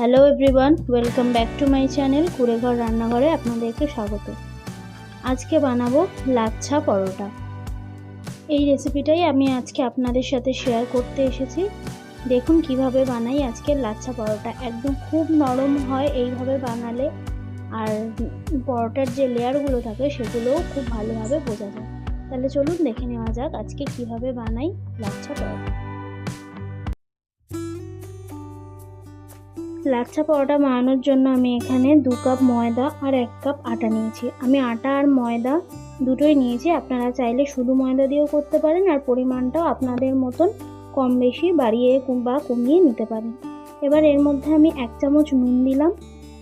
Hello everyone, welcome back to my channel কুড়েঘর রান্নাঘরে আপনাদেরকে স্বাগত। আজকে বানাবো লাচ্ছা পরোটা। এই রেসিপিটাই আমি আজকে আপনাদের সাথে শেয়ার করতে এসেছি। দেখুন কিভাবে বানাই আজকে লাচ্ছা পরোটা। একদম খুব নরম হয় এইভাবে বানালে, আর পরোটার যে লেয়ারগুলো থাকে সেগুলোও খুব ভালোভাবে বোঝা যায়। তাহলে চলুন দেখে নেওয়া যাক আজকে কিভাবে বানাই লাচ্ছা পরোটা। লাচ্ছা পরোটা বানানোর জন্য আমি এখানে 2 কাপ ময়দা আর 1 কাপ আটা নিয়েছি। আমি আটা আর ময়দা দুটোই নিয়েছি। আপনারা চাইলে শুধু ময়দা দিয়েও করতে পারেন, আর পরিমাণটাও আপনাদের মতন কম বেশি বাড়িয়ে বা কমিয়ে নিতে পারেন। এবার এর মধ্যে আমি 1 চামচ নুন দিলাম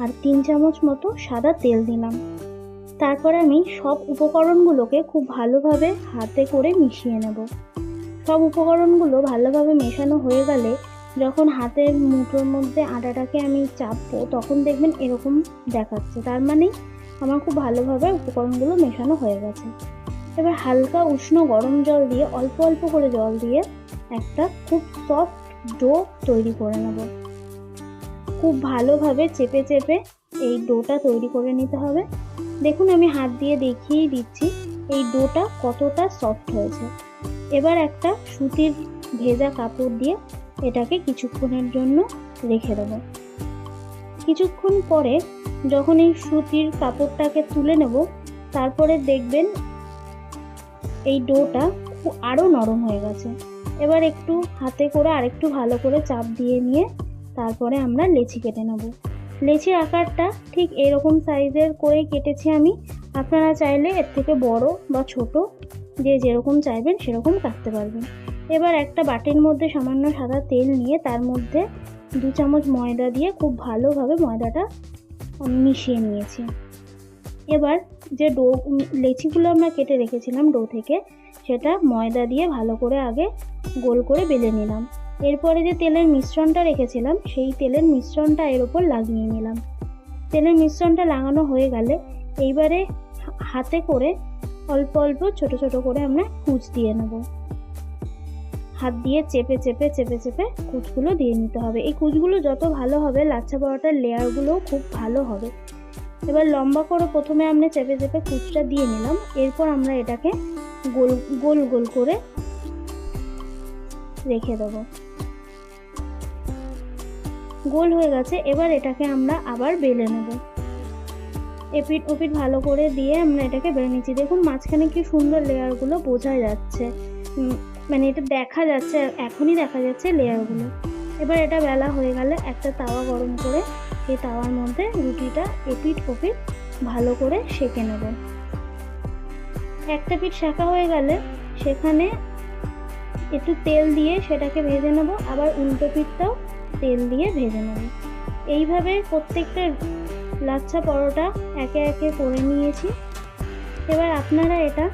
আর 3 চামচ মতো সাদা তেল দিলাম। তারপর আমি সব উপকরণগুলোকে খুব ভালোভাবে হাতে করে মিশিয়ে নেব। সব উপকরণগুলো ভালোভাবে মেশানো হয়ে গেলে যখন হাতের মুঠোর মধ্যে আটাটাকে আমি চাপবো তখন দেখবেন এরকম দেখাচ্ছে, তার মানে আমার খুব ভালোভাবে উপকরণগুলো মেশানো হয়ে গেছে। এবার হালকা উষ্ণ গরম জল দিয়ে অল্প অল্প করে জল দিয়ে একটা খুব সফট ডো তৈরি করে নেব। খুব ভালোভাবে চেপে চেপে এই ডোটা তৈরি করে নিতে হবে। দেখুন আমি হাত দিয়ে দেখিয়েই দিচ্ছি এই ডোটা কতটা সফট হয়েছে। এবার একটা সুতির ভেজা কাপড় দিয়ে এটাকে কিছুক্ষণের জন্য রেখে দেবো। কিছুক্ষণ পরে যখন এই সুতির কাপড়টাকে তুলে নেব, তারপরে দেখবেন এই ডোটা আরও নরম হয়ে গেছে। এবার একটু হাতে করে আরেকটু ভালো করে চাপ দিয়ে নিয়ে তারপরে আমরা লেচি কেটে নেব। লেচির আকারটা ঠিক এরকম সাইজের করে কেটেছি আমি। আপনারা চাইলে এর থেকে বড় বা ছোট যে যেরকম চাইবেন সেরকম কাটতে পারবেন। এবার একটা বাটির মধ্যে সামান্য সাদা তেল নিয়ে তার মধ্যে 2 চামচ ময়দা দিয়ে খুব ভালোভাবে ময়দাটা মিশিয়ে নিয়েছি। এবার যে ডো লেচিগুলো আমরা কেটে রেখেছিলাম ডো থেকে, সেটা ময়দা দিয়ে ভালো করে আগে গোল করে বেলে নিলাম। এরপরে যে তেলের মিশ্রণটা রেখেছিলাম সেই তেলের মিশ্রণটা এর উপর লাগিয়ে নিলাম। তেলের মিশ্রণটা লাগানো হয়ে গেলে এইবারে হাতে করে অল্প অল্প ছোট ছোট করে আমরা কুচ দিয়ে নেব। হাত দিয়ে চেপে চেপে চেপে চেপে কুচগুলো দিয়ে নিতে হবে। এই কুচগুলো যত ভালো হবে লাচ্ছা পরোটার লেয়ারগুলোও খুব ভালো হবে। এবার লম্বা করে প্রথমে আমরা চেপে চেপে কুচটা দিয়ে নিলাম। এরপর আমরা এটাকে গোল গোল গোল করে রেখে দেব। গোল হয়ে গেছে, এবার এটাকে আমরা আবার বেলে নেব। এপিট ওপিট ভালো করে দিয়ে আমরা এটাকে বেলে নিচ্ছি। দেখুন মাঝখানে কি সুন্দর লেয়ারগুলো বোঝা যাচ্ছে, মানে এটা দেখা যাচ্ছে, এখনই দেখা যাচ্ছে লেয়ারগুলো। এবার এটা বেলা হয়ে গেলে একটা তাওয়া গরম করে সেই তাওয়ার মধ্যে রুটিটা এপিট ওপিট ভালো করে সেঁকে নেব। একটা পিঠ সেঁকা হয়ে গেলে সেখানে একটু তেল দিয়ে সেটাকে ভেজে নেব, আবার উল্টো পিঠটাও তেল দিয়ে ভেজে নেব। এইভাবে প্রত্যেকটা লাচ্ছা পরোটা একে একে করে নিয়েছি। এবার আপনারা এটা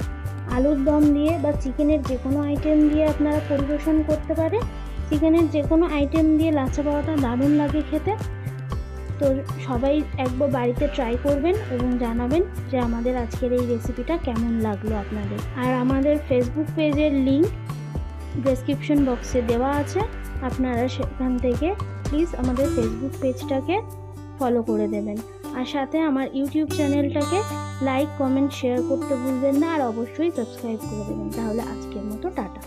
আলুর দম দিয়ে বা চিকেনের যে কোনো আইটেম দিয়ে আপনারা পরিবেশন করতে পারেন। চিকেনের যে কোনো আইটেম দিয়ে লাচ্ছা পরোটা দারুণ লাগে খেতে। তো সবাই একবার বাড়িতে ট্রাই করবেন এবং জানাবেন যে আমাদের আজকের এই রেসিপিটা কেমন লাগলো আপনাদের। আর আমাদের ফেসবুক পেজের লিঙ্ক ডেসক্রিপশন বক্সে দেওয়া আছে, আপনারা সেখান থেকে প্লিজ আমাদের ফেসবুক পেজটাকে ফলো করে দেবেন। আর সাথে আমার ইউটিউব চ্যানেলটাকে লাইক কমেন্ট শেয়ার করতে ভুলবেন না, আর অবশ্যই সাবস্ক্রাইব করে দেবেন। তাহলে আজকের মতো টাটা।